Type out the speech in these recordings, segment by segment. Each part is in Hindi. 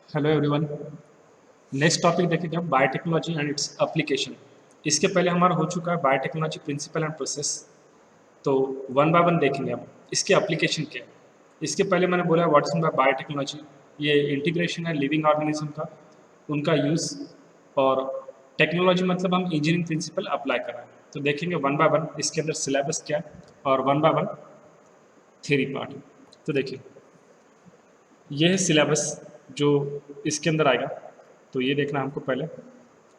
Hello everyone. नेक्स्ट टॉपिक देखेंगे हम बायोटेक्नोलॉजी एंड इट्स एप्लीकेशन। इसके पहले हमारा हो चुका है बायोटेक्नोलॉजी प्रिंसिपल एंड प्रोसेस। तो वन बाय वन देखेंगे हम इसके एप्लीकेशन क्या है। इसके पहले मैंने बोला व्हाट्स इन बाय बायोटेक्नोलॉजी, ये इंटीग्रेशन है लिविंग ऑर्गेनिज्म का, उनका यूज़। और टेक्नोलॉजी मतलब हम इंजीनियरिंग प्रिंसिपल अप्लाई कर रहे हैं। तो देखेंगे वन बाय वन इसके अंदर सिलेबस क्या है और one by one theory part. तो देखिए ये है सिलेबस जो इसके अंदर आएगा। तो ये देखना हमको पहले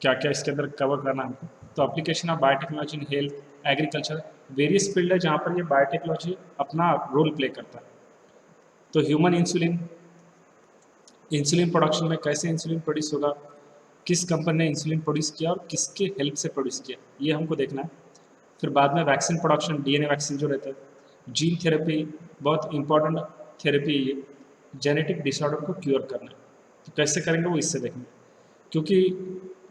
क्या क्या इसके अंदर कवर करना है हमको। तो application of biotechnology in health agriculture, various field है जहाँ पर ये बायोटेक्नोलॉजी अपना रोल प्ले करता है। तो ह्यूमन इंसुलिन, इंसुलिन प्रोडक्शन में कैसे इंसुलिन प्रोड्यूस होगा, किस कंपनी ने इंसुलिन प्रोड्यूस किया और किसके हेल्प से प्रोड्यूस किया, ये हमको देखना है। फिर बाद में वैक्सीन प्रोडक्शन, डीएनए वैक्सीन जो रहता है, जीन थेरेपी, बहुत इंपॉर्टेंट थेरेपी ये, जेनेटिक डिसऑर्डर को क्योर करना है। तो कैसे करेंगे वो इससे देखेंगे, क्योंकि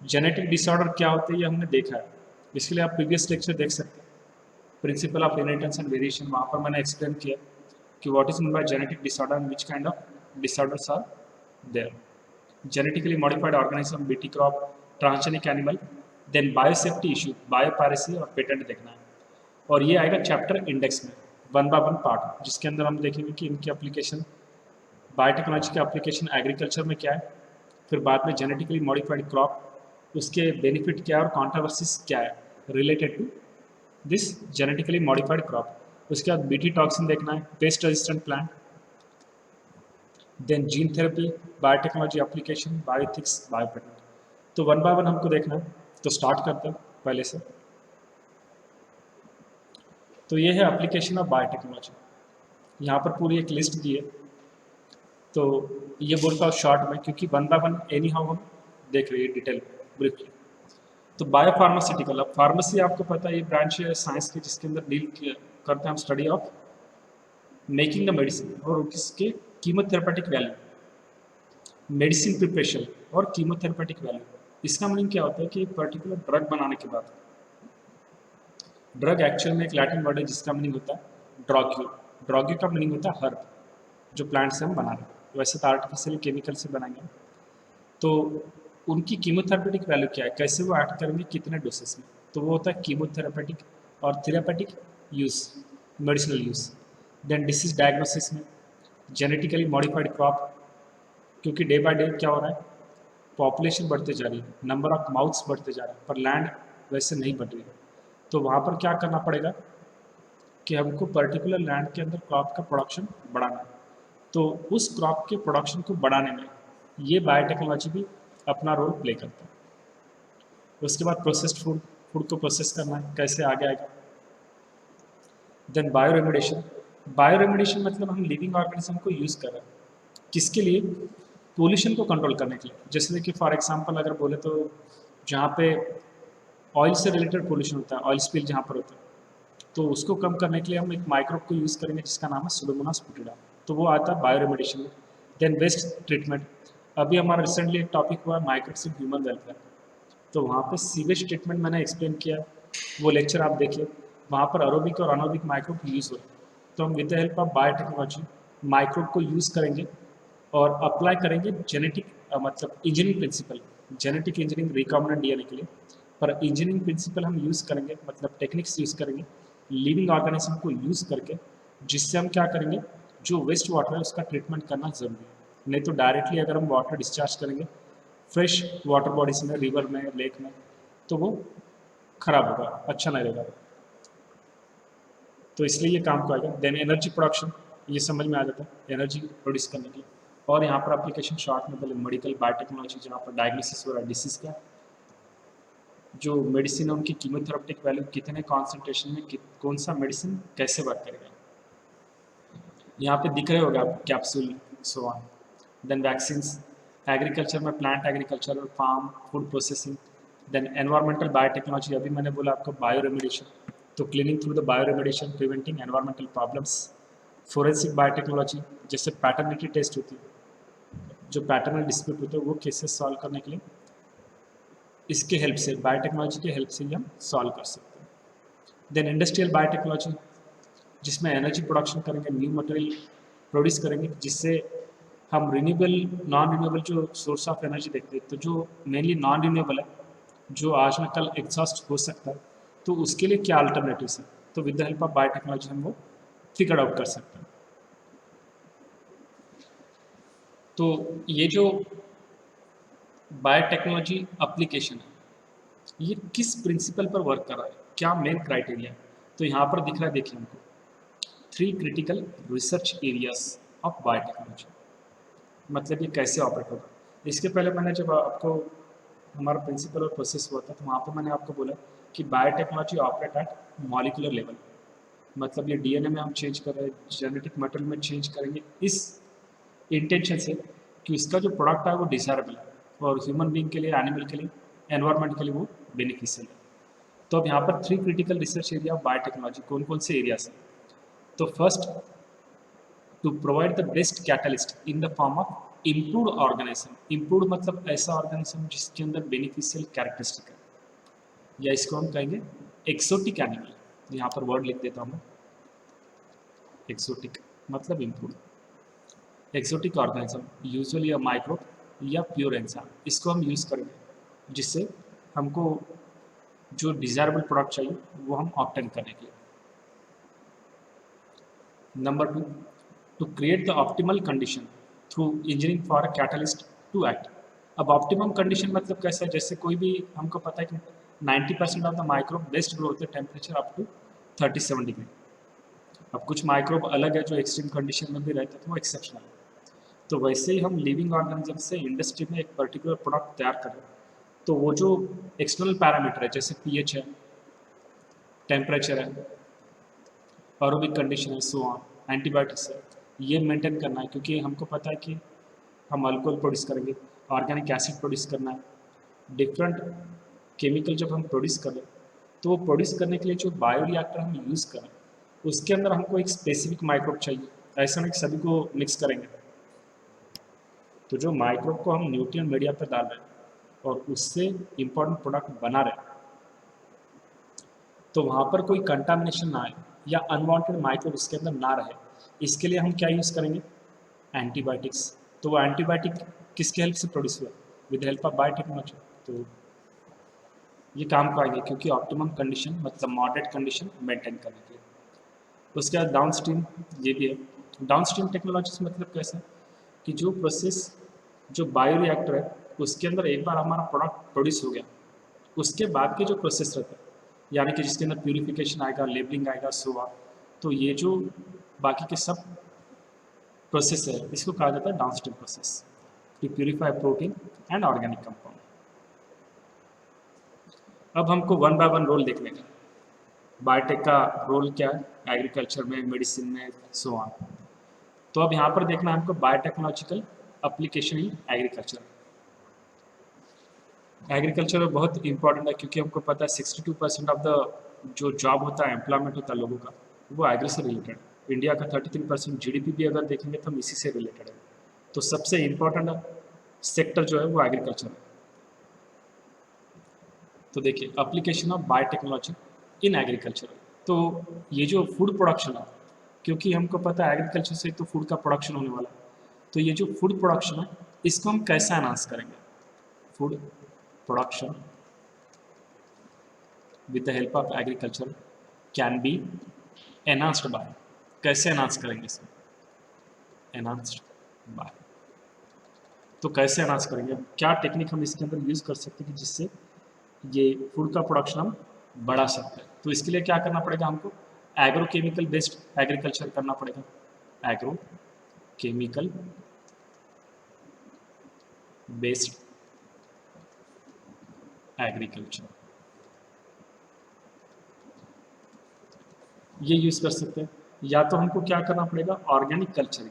जेनेटिक डिसऑर्डर क्या होते हैं ये हमने देखा है। इसके लिए आप प्रीवियस लेक्चर देख सकते हैं, principle of inheritance and variation, वहाँ पर मैंने एक्सप्लेन किया कि what is mean by genetic disorder and which kind of disorders are there. genetically modified organism, BT crop, transgenic animal, then biosafety issue, biopiracy और पेटेंट देखना है। और ये आएगा चैप्टर इंडेक्स में वन बाय वन पार्ट, जिसके अंदर हम देखेंगे कि इनकी एप्लीकेशन, बायोटेक्नोलॉजी का एप्लीकेशन एग्रीकल्चर में क्या है, फिर बाद में जेनेटिकली मॉडिफाइड क्रॉप, उसके बेनिफिट क्या है और कॉन्ट्रोवर्सीज क्या है related to this genetically modified crop. उसके बाद बीटी टॉक्सिन देखना है, pest resistant plant, then gene therapy, biotechnology application, bioethics, biopatent. तो वन बाय वन हमको देखना है। तो स्टार्ट करते हैं पहले से। तो ये है एप्लीकेशन ऑफ बायोटेक्नोलॉजी। यहाँ पर पूरी एक लिस्ट दी है। तो ये बोलता हूँ शॉर्ट में, क्योंकि one by one any how हम देख रहे हैं डिटेल ब्रीफली। तो बायोफार्मास्यूटिकल, अब फार्मेसी आपको पता है ये ब्रांच है साइंस की जिसके अंदर डील करते हैं हम study of making the medicine और उसके कीमोथेरेपेटिक वैल्यू, मेडिसिन प्रिपरेशन और कीमोथेरेपेटिक वैल्यू। इसका मीनिंग क्या होता है कि पर्टिकुलर ड्रग बनाने के बाद, ड्रग एक्चुअल में एक लैटिन वर्ड है जिसका मीनिंग होता है ड्रॉग्यू। ड्रॉग्यू का मीनिंग होता है हर्ब, जो प्लांट से हम बना रहे हैं। वैसे तो आर्टिफिशियल केमिकल से बनाएंगे। तो उनकी कीमोथेरेपेटिक वैल्यू क्या है, कैसे वो एक्ट करेंगे, कितने डोसेस में। तो वो होता है कीमोथेरेपेटिक और therapeutic use, medicinal use. Then disease diagnosis में जेनेटिकली मॉडिफाइड क्रॉप, क्योंकि डे बाय डे क्या हो रहा है, पॉपुलेशन बढ़ते जा रही है, नंबर ऑफ माउथ्स बढ़ते जा रहे हैं, पर लैंड वैसे नहीं बढ़ रही है। तो वहाँ पर क्या करना पड़ेगा कि हमको पर्टिकुलर लैंड के अंदर क्रॉप का प्रोडक्शन बढ़ाना है। तो उस क्रॉप के प्रोडक्शन को बढ़ाने में ये बायोटेक्नोलॉजी भी अपना रोल प्ले करता है। उसके बाद प्रोसेस्ड फूड, फूड को प्रोसेस करना है, कैसे आगे आएगा। देन बायोरेमिडेशन, बायोरेमिडेशन मतलब हम लिविंग ऑर्गेनिज्म को यूज़ कर रहे हैं, किसके लिए, पोल्यूशन को कंट्रोल करने के लिए। जैसे कि फॉर एग्जांपल अगर बोले तो जहाँ पे ऑयल से रिलेटेड पोल्यूशन होता है, ऑयल स्पिल जहाँ पर होता है, तो उसको कम करने के लिए हम एक माइक्रोब को यूज़ करेंगे जिसका नाम है सुडोमोनास पुटिडा। तो वो आता है बायोरेमिडेशन में। देन वेस्ट ट्रीटमेंट, अभी हमारा रिसेंटली एक टॉपिक हुआ माइक्रोब्स इन ह्यूमन वेलफेयर, तो वहाँ पे सीवेज ट्रीटमेंट मैंने एक्सप्लेन किया, वो लेक्चर आप देखिए। वहाँ पर अरोबिक और अनोबिक माइक्रोब यूज़ हो रहे हैं। तो हम with the help of biotechnology microbe को यूज़ करेंगे और अप्लाई करेंगे जेनेटिक मतलब engineering principle, genetic engineering recombinant DNA के लिए। पर इंजीनियरिंग प्रिंसिपल हम यूज़ करेंगे, मतलब टेक्निक्स यूज़ करेंगे लिविंग ऑर्गेनिज्म को यूज़ करके, जिससे हम क्या करेंगे, जो वेस्ट वाटर है उसका ट्रीटमेंट करना ज़रूरी है। नहीं तो डायरेक्टली अगर हम वाटर डिस्चार्ज करेंगे फ्रेश वाटर बॉडीज में, रिवर में, लेक में, तो वो खराब होगा, अच्छा नहीं रहेगा। तो इसलिए ये काम को आएगा। देन एनर्जी प्रोडक्शन, ये समझ में आ जाता है एनर्जी प्रोड्यूस करने के लिए। और यहाँ पर एप्लीकेशन शॉर्ट में पहले मेडिकल बायोटेक्नोलॉजी, जहाँ पर डायग्नोसिस हो रहा है डिसीज़ का, जो मेडिसिन है उनकी कीमोथेरेपेटिक वैल्यू, कितने कॉन्सेंट्रेशन में कौन सा मेडिसिन कैसे वर्क करेगा, यहाँ पे दिख रहे होगा आपको capsule, so on. Then vaccines, agriculture में plant agriculture, farm, food processing. Then environmental biotechnology, अभी मैंने बोला आपको बायोरेमिडेशन, तो cleaning through the bioremediation, preventing environmental problems. Forensic biotechnology, जैसे पैटर्निटी टेस्ट होती है, जो पैटर्नल डिस्प्यूट होते हैं वो केसेस सॉल्व करने के लिए इसके हेल्प से, बायोटेक्नोलॉजी के हेल्प से ही हम सॉल्व कर सकते हैं। देन इंडस्ट्रियल बायोटेक्नोलॉजी, जिसमें एनर्जी प्रोडक्शन करेंगे, न्यू मटेरियल प्रोड्यूस करेंगे जिससे हम रिन्यूएबल नॉन रिन्यूएबल जो सोर्स ऑफ एनर्जी देखते हैं, तो जो मेनली नॉन रिन्यूएबल है, जो आज न कल एग्जॉस्ट हो सकता है, तो उसके लिए क्या अल्टरनेटिव्स है, तो with the help of biotechnology हम वो फिगर आउट कर सकते हैं। तो ये जो बायोटेक्नोलॉजी एप्लीकेशन है, ये किस प्रिंसिपल पर वर्क कर रहा है, क्या मेन क्राइटेरिया है, तो यहाँ पर दिख रहा है, देखिए हमको 3 critical research areas of biotechnology, मतलब ये कैसे ऑपरेट होगा। इसके पहले मैंने जब आपको हमारा प्रिंसिपल और प्रोसेस हुआ था, तो वहाँ पर मैंने आपको बोला कि biotechnology operate at molecular level, मतलब ये डीएनए में हम चेंज कर रहे हैं, जेनेटिक मटेरियल में चेंज करेंगे इस इंटेंशन से कि उसका जो प्रोडक्ट है वो डिजायरेबल है और ह्यूमन बीइंग के लिए, एनिमल के लिए, एनवायरनमेंट के लिए वो बेनिफिशियल है। तो अब यहाँ पर 3 critical research area of biotechnology कौन कौन से एरियाज हैं, तो first, to provide the best catalyst in the form of improved organism. Improved मतलब ऐसा ऑर्गेनिज्म जिसके अंदर बेनिफिशियल कैरेक्टरिस्टिक है, या इसको हम कहेंगे एक्सोटिक एनिमल। यहाँ पर वर्ड लिख देता हूँ मैं, एक्सोटिक मतलब इम्प्रूव्ड। एक्सोटिक ऑर्गेनिज्म यूजुअली अ माइक्रोब या प्योर एंजाइम, इसको हम यूज़ करेंगे जिससे हमको जो डिजायरेबल प्रोडक्ट चाहिए वो हम ऑब्टेन करने के लिए। Number 2, to create the optimal condition through engineering for a catalyst to act. अब ऑप्टिमम कंडीशन मतलब कैसा है, जैसे कोई भी हमको पता है कि 90% of the microbe best grow होते हैं टेम्परेचर अप टू 37 डिग्री। अब कुछ माइक्रोब अलग है जो एक्सट्रीम कंडीशन में भी रहते हैं, तो वो एक्सेप्शनल है। तो वैसे ही हम लिविंग ऑर्गेनिज्म से इंडस्ट्री में एक पर्टिकुलर प्रोडक्ट तैयार कर रहे हैं, तो वो जो एक्सटर्नल पैरामीटर है, जैसे पीएच है, टेम्परेचर है, एरोबिक कंडीशन है, सो ऑन, एंटीबायोटिक्स है, ये मेंटेन करना है, क्योंकि हमको पता है कि हम अल्कोहल प्रोड्यूस करेंगे, ऑर्गेनिक एसिड प्रोड्यूस करना है, डिफरेंट केमिकल जब हम प्रोड्यूस करें, तो वो प्रोड्यूस करने के लिए जो बायोरिएक्टर हम यूज़ करें, उसके अंदर हमको एक स्पेसिफिक माइक्रोब चाहिए। ऐसा नहीं सभी को मिक्स करेंगे, तो जो माइक्रोब को हम न्यूट्रिएंट मीडिया पर डाल रहे हैं और उससे इम्पोर्टेंट प्रोडक्ट बना रहे हैं, तो वहाँ पर कोई कंटामिनेशन ना आए या अनवांटेड माइक्रोब उसके अंदर ना रहे, इसके लिए हम क्या यूज़ करेंगे, एंटीबायोटिक्स। तो वो एंटीबायोटिक किसके हेल्प से प्रोड्यूस हुआ, विद हेल्प ऑफ बायोटेक्नोलॉजी। तो ये काम को आएंगे, क्योंकि ऑप्टिमम कंडीशन मतलब मॉडरेट कंडीशन मेंटेन करने के लिए। उसके बाद डाउन स्ट्रीम ये भी है। डाउन स्ट्रीम टेक्नोलॉजी मतलब कैसे, कि जो प्रोसेस, जो बायोरिएक्टर है उसके अंदर एक बार हमारा प्रोडक्ट प्रोड्यूस हो गया, उसके बाद के जो प्रोसेस रहता है, यानी कि जिसके अंदर प्यूरिफिकेशन आएगा, लेबलिंग आएगा, सोवा, तो ये जो बाकी के सब प्रोसेस है, इसको कहा जाता है downstream process, to purify protein and organic compound. अब हमको वन बाय वन रोल देखने का, बायोटेक का रोल क्या है एग्रीकल्चर में, मेडिसिन में, सो ऑन। तो अब यहाँ पर देखना है हमको biotechnological application in agriculture. Agriculture बहुत इंपॉर्टेंट है, क्योंकि हमको पता है 62% ऑफ द जो जॉब होता है, एम्प्लॉयमेंट होता है लोगों का, वो एग्री से रिलेटेड है। इंडिया का 33% जीडीपी भी अगर देखेंगे तो हम इसी से रिलेटेड है। तो सबसे इम्पोर्टेंट सेक्टर जो है वो एग्रीकल्चर है। तो देखिए application of biotechnology in agriculture. तो ये जो फूड प्रोडक्शन है, क्योंकि हमको पता है एग्रीकल्चर से तो फूड का प्रोडक्शन होने वाला है, तो ये जो फूड प्रोडक्शन है इसको हम कैसे एनहांस करेंगे, food production with the help of agriculture can be enhanced by, कैसे एनहांस करेंगे इसको, एनहांस्ड बाय। तो कैसे एनहांस करेंगे, क्या टेक्निक हम इसके अंदर यूज़ कर सकते हैं कि जिससे ये फूड का प्रोडक्शन हम बढ़ा सकते हैं। तो इसके लिए क्या करना पड़ेगा हमको, एग्रो केमिकल बेस्ड एग्रीकल्चर करना पड़ेगा, एग्रो केमिकल बेस्ड एग्रीकल्चर, ये यूज़ कर सकते हैं। या तो हमको क्या करना पड़ेगा, ऑर्गेनिक कल्चरिंग,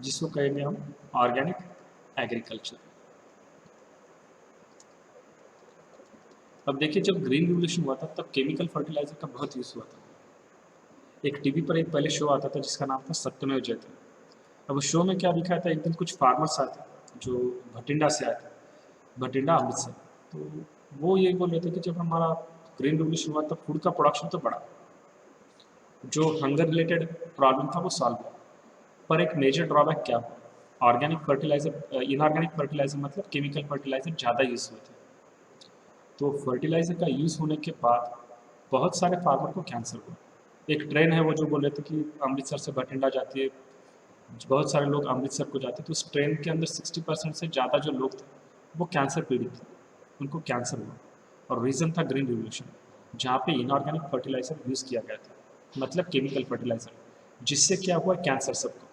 जिसको कहेंगे हम ऑर्गेनिक एग्रीकल्चर। अब देखिए जब ग्रीन रिवोल्यूशन हुआ था तब केमिकल फर्टिलाइजर का बहुत यूज़ हुआ था। एक टीवी पर एक पहले शो आता था जिसका नाम था सत्यमेव जयते। अब उस शो में क्या दिखाया था, एक दिन कुछ फार्मर्स आए थे जो भटिंडा से आए थे, भटिंडा अमृतसर। तो वो ये बोल रहे थे कि जब हमारा ग्रीन रिवोल्यूशन हुआ तब फूड का प्रोडक्शन तो बढ़ा, जो हंगर रिलेटेड प्रॉब्लम था वो सॉल्व हुआ, पर एक मेजर ड्रॉबैक क्या हुआ ऑर्गेनिक फर्टिलाइजर, इनऑर्गेनिक फर्टिलाइजर मतलब केमिकल फर्टिलाइजर ज़्यादा यूज़ हुए थे। तो फर्टिलाइजर का यूज़ होने के बाद बहुत सारे फार्मर को कैंसर हुआ। एक ट्रेन है वो जो बोल रहे थे कि अमृतसर से बठिंडा जाती है, बहुत सारे लोग अमृतसर को जाते हैं, तो उस ट्रेन के अंदर 60% से ज़्यादा जो लोग थे वो कैंसर पीड़ित थे, उनको कैंसर हुआ। और रीज़न था ग्रीन रिवोल्यूशन, जहाँ पे इनऑर्गेनिक फर्टिलाइजर यूज़ किया गया था, मतलब केमिकल फर्टिलाइजर, जिससे क्या हुआ, कैंसर सबको।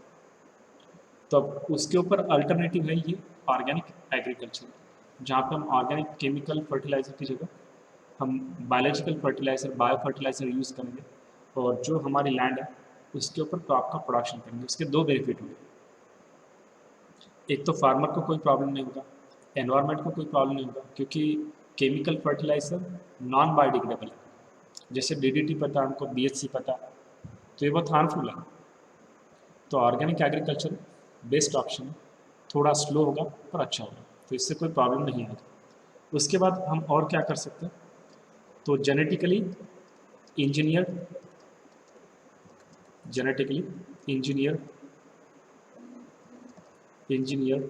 तो अब उसके ऊपर अल्टरनेटिव है ये ऑर्गेनिक एग्रीकल्चर, जहाँ पे हम ऑर्गेनिक केमिकल फर्टिलाइजर की जगह हम biological fertiliser, bio fertiliser use करेंगे, और जो हमारी लैंड है उसके ऊपर क्रॉप का प्रोडक्शन करेंगे। उसके दो बेनिफिट होंगे, एक तो फार्मर को कोई प्रॉब्लम नहीं होगा, एनवायरनमेंट को कोई प्रॉब्लम नहीं होगा, क्योंकि केमिकल फर्टिलाइजर नॉन बायोडिग्रेडेबल है। जैसे डीडीटी पता है हमको, बीएचसी पता है, तो ये बहुत हार्मफुल है। तो ऑर्गेनिक एग्रीकल्चर बेस्ट ऑप्शन है, थोड़ा स्लो होगा पर अच्छा होगा, तो इससे कोई प्रॉब्लम नहीं आएगी। उसके बाद हम और क्या कर सकते हैं, तो engineer genetically engineer engineer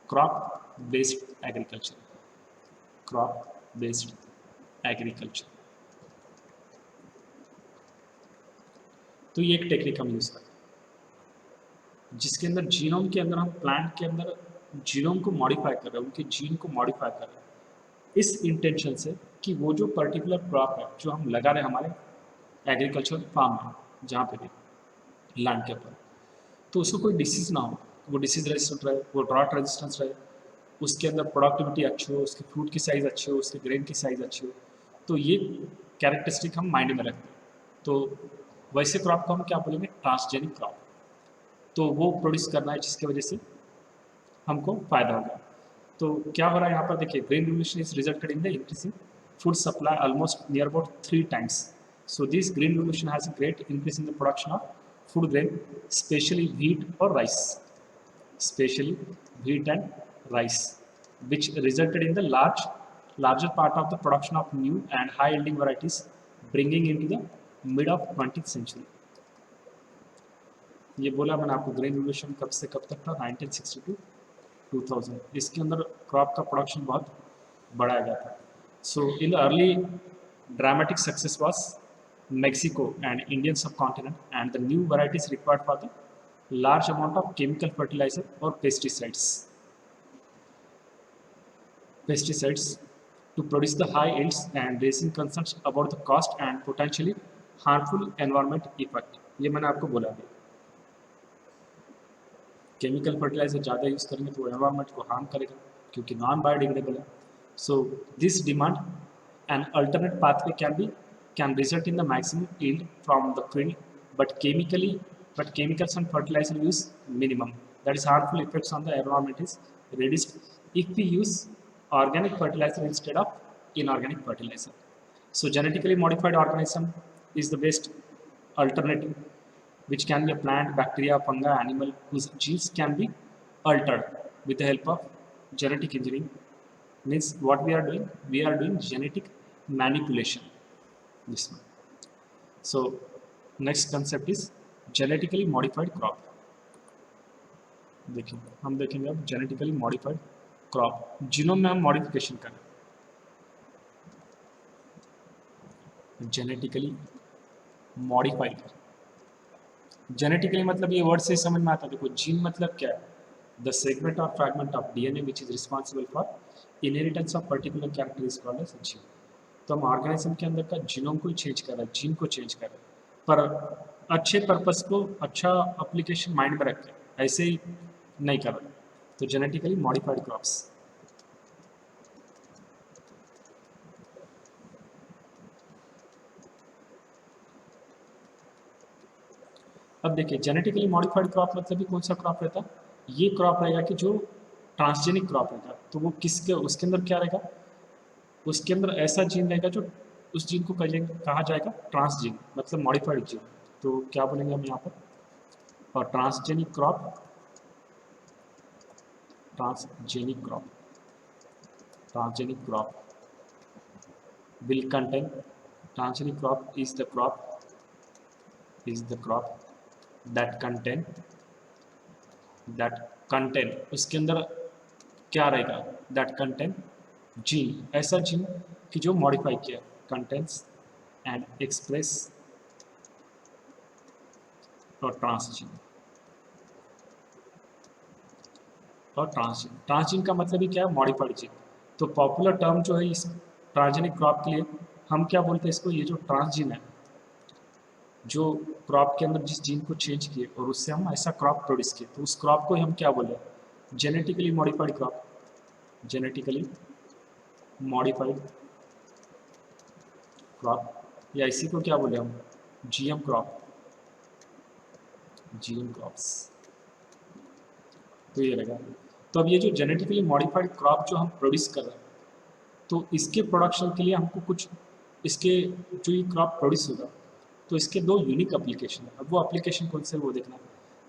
crop based agriculture, crop based agriculture. तो ये एक टेक्निक हम यूज़ करते हैं, जिसके अंदर जीनोम के अंदर हम प्लांट के अंदर जीनोम को मॉडिफाई कर रहे हैं, उनके जीन को मॉडिफाई कर रहे हैं, इस इंटेंशन से कि वो जो पर्टिकुलर क्रॉप है जो हम लगा रहे हैं हमारे एग्रीकल्चर फार्म में, जहाँ पे भी लैंड के ऊपर, तो उसको कोई डिसीज़ ना हो, वो डिसीज़ रेजिस्टेंट रहे, वो ड्रॉट रेजिस्टेंस रहे, उसके अंदर प्रोडक्टिविटी अच्छी हो, उसके फ्रूट की साइज़ अच्छी हो, उसके ग्रेन की साइज़ अच्छी हो। तो ये कैरेक्टरिस्टिक हम माइंड में रखते हैं। तो वैसे क्रॉप को हम क्या बोलेंगे, ट्रांसजेनिक क्रॉप। तो वो प्रोड्यूस करना है जिसकी वजह से हमको फ़ायदा होगा। तो क्या हो रहा है यहाँ पर देखिए, green revolution is resulted in the increasing food supply almost near about 3 times. So this green revolution has a great increase in the production of food grain, especially wheat or rice, especially wheat and rice, which resulted in the larger part of the production of new and high yielding varieties, bringing into the mid of 20th century. ये बोला मैंने आपको, ग्रीन रिवोल्यूशन कब से कब तक था, 1960 टू 2000, इसके अंदर क्रॉप का प्रोडक्शन बहुत बढ़ाया गया था। So in the early dramatic success was Mexico and Indian subcontinent, and the new varieties required for the large amount of chemical fertilizer or pesticides to produce the high yields, and raising concerns about the cost and potentially harmful environment effect. ये मैंने आपको बोला भी, केमिकल फर्टिलाइजर ज़्यादा यूज़ करेंगे तो एनवायरनमेंट को हार्म करेगा, क्योंकि नॉन बायोडिग्रेडेबल है। So this demand an alternate pathway can result in the maximum yield from the field, but chemicals and fertilizer use minimum. That is, harmful effects on the environment is reduced if we use organic fertilizer instead of inorganic fertilizer. So genetically modified organism is the best alternative, which can be a plant, bacteria, fungi, animal whose genes can be altered with the help of genetic engineering. Means what we are doing? We are doing genetic manipulation. This one. So next concept is genetically modified crop. देखिए हम देखेंगे अब genetically modified crop, जीनोम में हम मॉडिफिकेशन करें, genetically modified। जेनेटिकली मतलब ये वर्ड से समझ में आता है। देखो जीन मतलब क्या है, द सेगमेंट और fragment of DNA which is responsible for inheritance of particular character is called as gene. तो हम ऑर्गेनिज्म के अंदर का जीनोम को ही चेंज कर रहे हैं, जीन को चेंज कर रहे हैं, पर अच्छे पर्पस को, अच्छा एप्लीकेशन माइंड में रख के ऐसे ही नहीं कर रहे। तो जेनेटिकली मॉडिफाइड क्रॉप्स, अब देखिए जेनेटिकली मॉडिफाइड क्रॉप मतलब भी कौन सा क्रॉप रहता है, ये क्रॉप रहेगा कि जो ट्रांसजेनिक क्रॉप रहेगा। तो वो किसके, उसके अंदर क्या रहेगा, उसके अंदर ऐसा जीन रहेगा जो उस जीन को कहा जाएगा ट्रांसजीन, मतलब मॉडिफाइड जीन। तो क्या बोलेंगे हम यहाँ पर, और transgenic crop, transgenic crop, transgenic crop will contain, transgenic crop is the crop that contain that contain, उसके अंदर क्या रहेगा, दैट कंटेन जीन, ऐसा जीन कि जो मॉडिफाई किया, कंटेंट्स एंड एक्सप्रेस और ट्रांसजीन। और ट्रांसजीन, ट्रांसजीन का मतलब ही क्या है, मॉडिफाइड जीन। तो पॉपुलर टर्म जो है इस ट्रांसजेनिक क्रॉप के लिए हम क्या बोलते हैं इसको, ये जो ट्रांसजीन है, जो क्रॉप के अंदर जिस जीन को चेंज किए और उससे हम ऐसा क्रॉप प्रोड्यूस किए, तो उस क्रॉप को हम क्या बोले, genetically modified crop, genetically modified crop, या इसी को क्या बोले हम, जीएम क्रॉप, जीएम क्रॉप्स। तो ये लगा। तो अब ये जो जेनेटिकली मॉडिफाइड क्रॉप जो हम प्रोड्यूस कर रहे हैं, तो इसके प्रोडक्शन के लिए हमको कुछ, इसके जो ये क्रॉप प्रोड्यूस होगा, तो इसके दो यूनिक एप्लीकेशन है। अब वो एप्लीकेशन कौन से, वो देखना।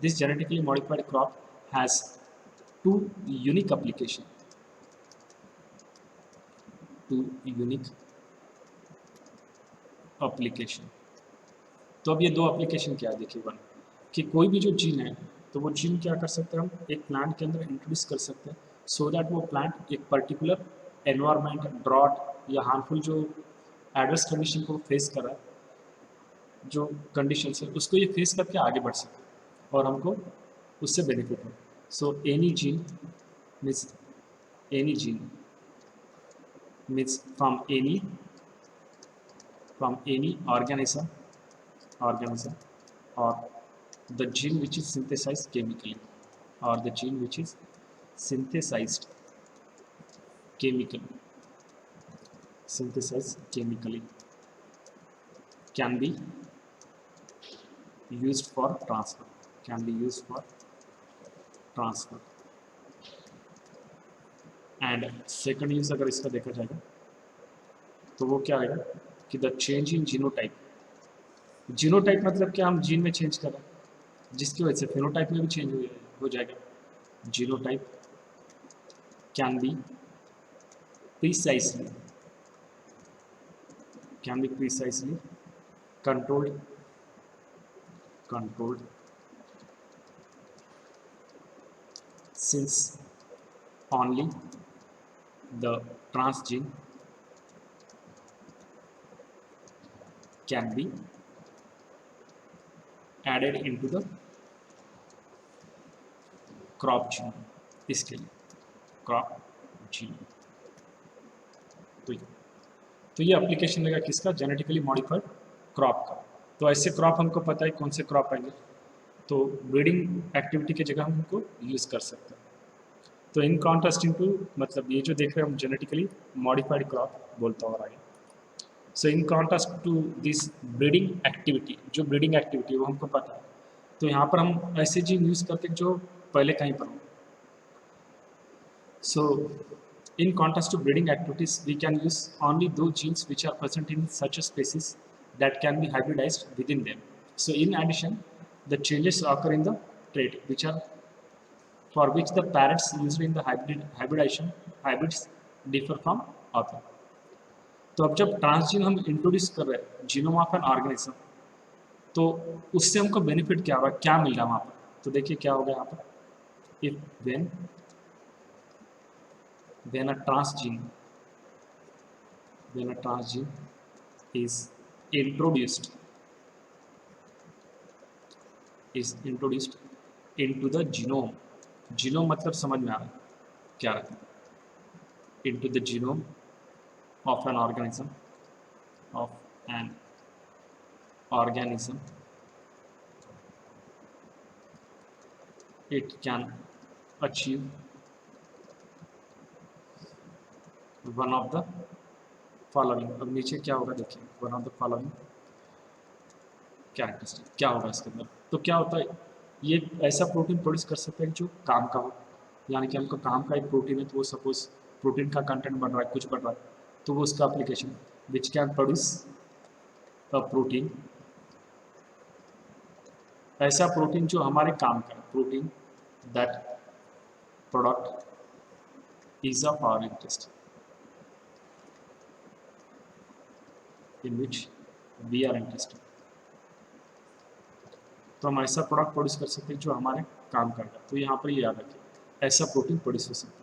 This genetically modified crop has two unique application, two unique application. तो अब ये दो एप्लीकेशन क्या है, देखिए। वन, कि कोई भी जो जीन है, तो वो जीन क्या कर सकते हैं, हम एक प्लांट के अंदर इंट्रोड्यूस कर सकते हैं, सो दैट वो प्लांट एक पर्टिकुलर एनवायरमेंट, ड्रॉट या हार्मफुल जो एडवर्स कंडीशन को फेस कर रहा है, जो कंडीशन है उसको ये फेस करके आगे बढ़ सके और हमको उससे बेनिफिट हो। So any gene means, any gene means from any organism or the gene which is synthesized chemically, or the gene which is synthesized chemically, can be used for transfer, can be used for transfer। And second use अगर इसका देखा जाएगा तो वो क्या आएगा कि the change in genotype. Genotype मतलब क्या, हम जीन में चेंज कर रहे हैं जिसकी वजह से फेनोटाइप में भी चेंज हो जाएगा। Genotype can be precisely, can be precisely controlled since only the transgene can be added into the crop gene, इसके लिए crop gene। तो ये एप्लीकेशन लगा किसका, जेनेटिकली मॉडिफाइड क्रॉप का। तो ऐसे क्रॉप हमको पता है कौन से क्रॉप आएंगे, तो ब्रीडिंग एक्टिविटी की जगह हम उनको यूज़ कर सकते हैं। तो इन कॉन्ट्रास्टिंग टू, मतलब ये जो देख रहे हैं हम जेनेटिकली मॉडिफाइड क्रॉप बोलता और आगे। So in contrast to this breeding activity, जो ब्रीडिंग एक्टिविटी है वो हमको पता है, तो यहाँ पर हम ऐसे जीन यूज़ करते हैं जो पहले कहीं पर हो। So, in contrast to breeding activities, we can use only those genes which are present in such a species that can be hybridized within them. So, in addition, the changes occur in the trait, which are for which the parents used in the hybrids differ from other. तो अब जब ट्रांसजीन हम इंट्रोड्यूस कर रहे हैं जीनोम ऑफ एन ऑर्गेनिज्म, तो उससे हमको बेनिफिट क्या होगा, क्या मिल रहा है वहाँ पर। तो देखिए क्या होगा यहाँ पर, if when a transgene is introduced into the genome, genome मतलब समझ में आ रहा है क्या है, into the genome of an organism, it can achieve one of the following. अब नीचे क्या होगा देखिए, one of the following characteristic क्या होगा इसके अंदर। तो क्या होता है, ये ऐसा प्रोटीन प्रोड्यूस कर सकते हैं जो काम का हो, यानी कि हमको काम का एक प्रोटीन है, तो वो सपोज प्रोटीन का कंटेंट बढ़ रहा है, कुछ बढ़ रहा है, तो वो उसका application which can produce a protein, ऐसा प्रोटीन जो हमारे काम का protein, that product is of our interest, in which we are interested। तो हम ऐसा प्रोडक्ट प्रोड्यूस कर सकते हैं जो हमारे काम करेगा। तो यहाँ पर ये याद रखिए, ऐसा प्रोटीन प्रोड्यूस हो सकता है,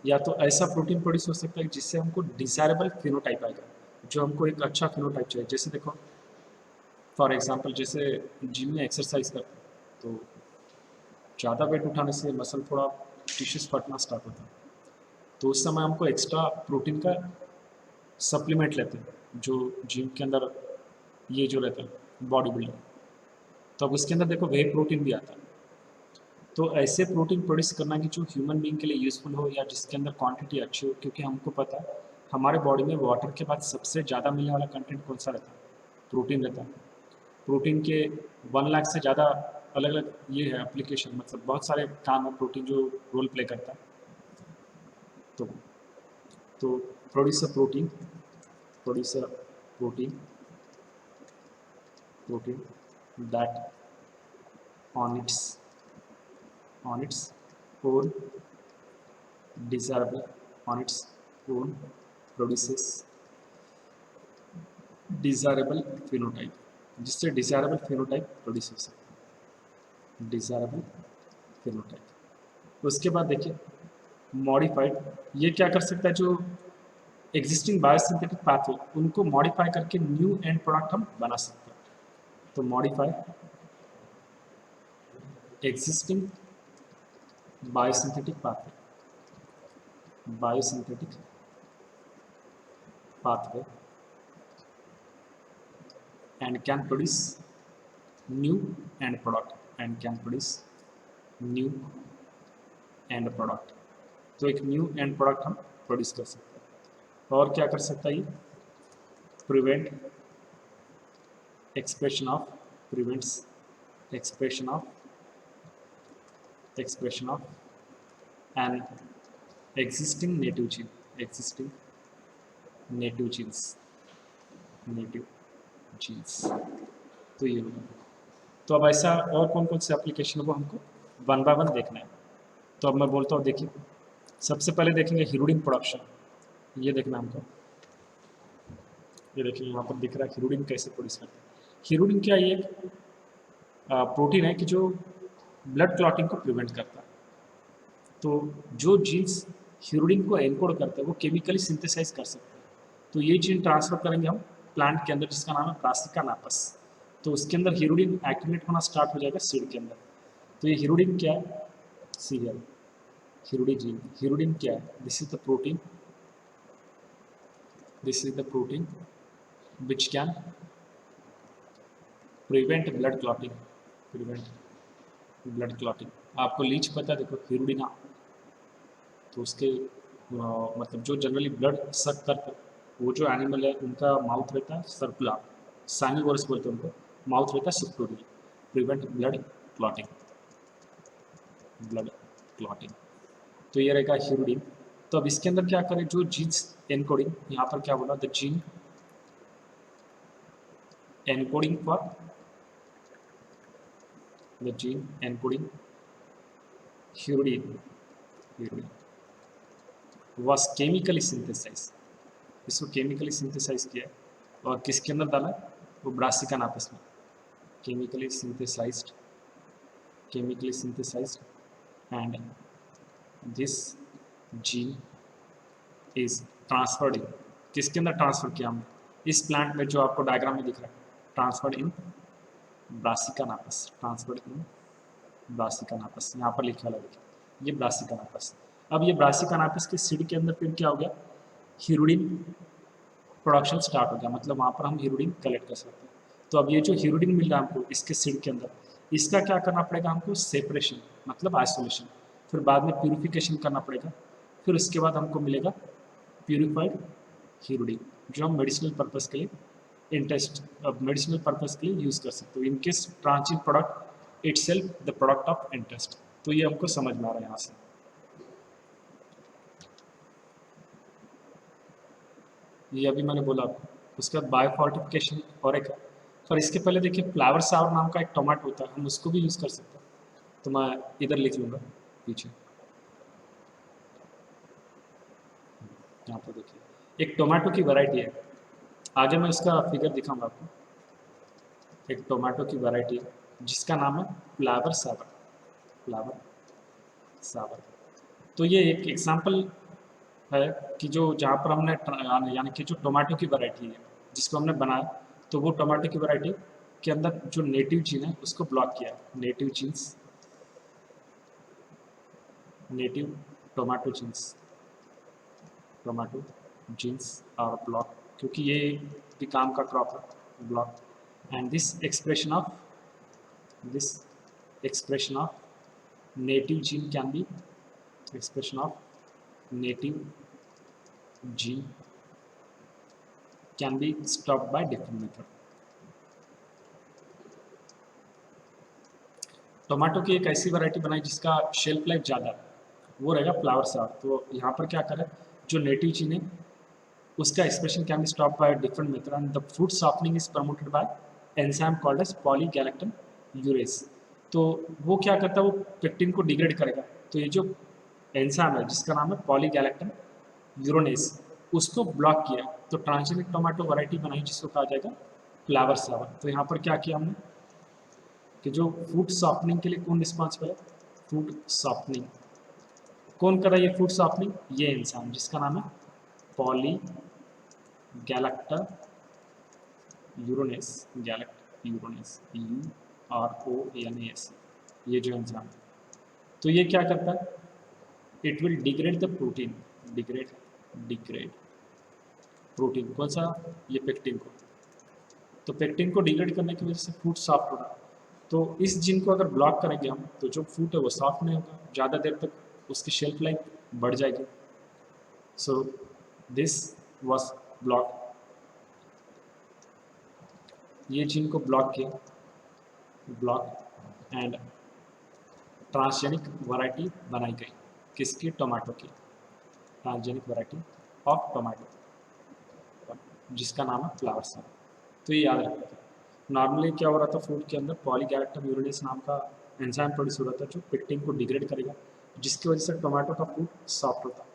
या तो ऐसा प्रोटीन प्रोड्यूस हो सकता है जिससे हमको डिजायरेबल फिनोटाइप आएगा, जो हमको एक अच्छा फिनोटाइप चाहिए। जैसे देखो फॉर एग्जांपल, जैसे जिम में एक्सरसाइज करते हैं तो ज़्यादा वेट उठाने से मसल थोड़ा टिश्यूज फटना स्टार्ट होता है, तो उस समय हमको एक्स्ट्रा प्रोटीन का सप्लीमेंट लेते हैं, जो जिम के अंदर ये जो रहता है बॉडी बिल्डर, तो अब उसके अंदर देखो वे प्रोटीन भी आता है। तो ऐसे प्रोटीन प्रोड्यूस करना कि जो ह्यूमन बीइंग के लिए यूज़फुल हो, या जिसके अंदर क्वांटिटी अच्छी हो, क्योंकि हमको पता है हमारे बॉडी में वाटर के बाद सबसे ज़्यादा मिलने वाला कंटेंट कौन सा रहता है, प्रोटीन रहता है। प्रोटीन के 1 लाख से ज़्यादा अलग अलग ये है एप्लीकेशन, मतलब बहुत सारे काम है प्रोटीन जो रोल प्ले करता है। तो तो producer protein, producer protein, protein that on its own desirable, on its own produces desirable phenotype, जिससे desirable phenotype प्रोड्यूस हो सकता है, desirable phenotype। उसके बाद देखिए मॉडिफाइड, ये क्या कर सकता है, जो एग्जिस्टिंग बायोसिंथेटिक पाथवे उनको मॉडिफाई करके न्यू एंड प्रोडक्ट हम बना सकते हैं। तो modify existing biosynthetic pathway and can produce new end product, new end product। तो एक न्यू एंड प्रोडक्ट हम प्रोड्यूस कर सकते हैं। और क्या कर सकता है ये, prevent expression of, prevents expression of an existing native gene, native genes। तो ये होगा। तो अब ऐसा और कौन कौन से एप्लीकेशन है वो हमको 1 बाय 1 देखना है। तो अब मैं बोलता हूँ, देखिए सबसे पहले देखेंगे हीरोडिन प्रोडक्शन, ये देखना हमको। ये देखिए यहाँ पर दिख रहा है हीरोडिन कैसे प्रोड्यूस करते हैं। हीरोडिन क्या, ये एक प्रोटीन है कि जो ब्लड क्लॉटिंग को प्रिवेंट करता है। तो जो जीन्स हीरोडिन को एनकोड करते हैं वो केमिकली सिंथेसाइज कर सकते हैं। तो ये जीन ट्रांसफर करेंगे हम प्लांट के अंदर, जिसका नाम है ब्रासिका नापस। तो उसके अंदर हीरोडिन एक्टिवेट होना स्टार्ट हो जाएगा सीड के अंदर। तो ये हीरोडिन क्या है, सीरियल हीरोडिन जीन। हीरोडिन क्या है, this is the protein, which can prevent blood clotting, आपको लीच पता है, देखो हीरोडिना, तो उसके मतलब जो जनरली ब्लड सक करते, वो जो एनिमल है उनका माउथ रहता है सर्कुलर, सैनिवोरस बोलते हैं उनको, माउथ रहता है सुक्टोरियल, प्रिवेंट ब्लड क्लॉटिंग। तो ये रहेगा हीरोडिन। तो अब इसके अंदर क्या करें, जो जीन्स एनकोडिंग, यहाँ पर क्या बोला, the gene encoding for, the gene encoding hirudin was chemically synthesise, इसको केमिकली सिंथेसाइज किया है, और किसके अंदर डाला, वो ब्रासिका नापस में। Chemically synthesised and this gene is transferred in, किसके अंदर ट्रांसफर किया हमने, इस प्लांट में जो आपको डायग्राम में दिख रहा है, ट्रांसफर्ड इन ब्रासिका नापस, यहाँ पर लिखा हुआ है, ये ब्रासिका नापस। अब ये ब्रासिका नापस के सीड के अंदर फिर क्या हो गया, हीरोडिन प्रोडक्शन स्टार्ट हो गया, मतलब वहाँ पर हम हीरोडिन कलेक्ट कर सकते हैं। तो अब ये जो हीरोडिन मिल रहा है हमको इसके सीड के अंदर, इसका क्या करना पड़ेगा हमको, सेपरेशन मतलब आइसोलेशन, फिर बाद में प्यूरिफिकेशन करना पड़ेगा, फिर उसके बाद हमको मिलेगा प्यूरिफाइड हीरोडिन, जो हम मेडिसिनल पर्पज़ के लिए मेडिसिनल पर्पज़ के लिए यूज़ कर सकते हो, in case transit product itself the product of interest. तो ये हमको समझ में आ रहा है यहाँ से। ये अभी मैंने बोला आपको। उसके बाद बायोफोर्टिफिकेशन और एक, पर इसके पहले देखिए फ्लावर सावर नाम का एक टोमेटो होता है, हम उसको भी यूज़ कर सकते हैं। तो मैं इधर लिख लूँगा पीछे, यहाँ पर देखिए एक टोमेटो की वैरायटी है, आगे मैं इसका फिगर दिखाऊंगा आपको। एक टोमेटो की वैरायटी है, जिसका नाम है फ्लावर सावर। फ्लावर सावर। तो ये एक एग्जाम्पल है कि जो जहाँ पर हमने यानी कि जो टोमेटो की वैरायटी है जिसको हमने बनाया, तो वो टोमेटो की वैरायटी के अंदर जो नेटिव जीन है उसको ब्लॉक किया। Native genes, native tomato genes, tomato genes और ब्लॉक, क्योंकि ये भी काम का क्रॉप है block. And this expression of native gene can be expression of native gene can be stopped by different method। Tomato की एक ऐसी वैरायटी बनाई जिसका शेल्फ लाइफ ज़्यादा है, वो रहेगा फ्लावर सावर। तो यहाँ पर क्या करें, जो नेटिव जीन है उसका expression can be stop by different method and the food softening is promoted by enzyme called as polygalacturonase. तो वो क्या करता है, वो पेक्टिन को डिग्रेड करेगा। तो ये जो एंजाइम है जिसका नाम है पॉलीगैलेक्टन यूरोनेस, उसको ब्लॉक किया तो ट्रांसजेनिक टोमेटो वैरायटी बनाई जिसको कहा जाएगा फ्लावर सावर। तो यहाँ पर क्या किया हमने कि जो फूड सॉफ्टनिंग के लिए कौन रिस्पॉन्सिबल है, फूड सॉफ्टनिंग कौन कर रहा है, ये फूड सॉफ्टनिंग ये एंजाइम जिसका नाम है पॉली गैलेक्टा यूरोनेस, गैलेक्ट यूरोनेस, URONAS, ये जो एंजाइम है। तो ये क्या करता है, it will degrade the protein, degrade protein, कौन सा, ये पेक्टिन को। तो पेक्टिन को डिग्रेड करने की वजह से फूड सॉफ्ट हो रहा है। तो इस जीन को अगर ब्लॉक करेंगे हम तो जो फूड है वो सॉफ्ट नहीं होगा, ज़्यादा देर तक उसकी शेल्फ लाइफ बढ़ जाएगी। सो दिस वॉज ब्लॉक, ये जीन को ब्लॉक किया, ब्लॉक एंड ट्रांसजेनिक वैरायटी बनाई गई, किसकी, टोमेटो की, ट्रांसजेनिक वैरायटी ऑफ टोमेटो जिसका नाम है फ्लावर सावर। तो ये याद रखिएगा। नॉर्मली क्या हो रहा था, फूड के अंदर पॉलीगैलेक्टम यूरोनेस नाम का एंजाइम प्रोड्यूस हो रहा था जो पेक्टिन को डिग्रेड करेगा, जिसकी वजह से टोमेटो का फूड सॉफ्ट होता।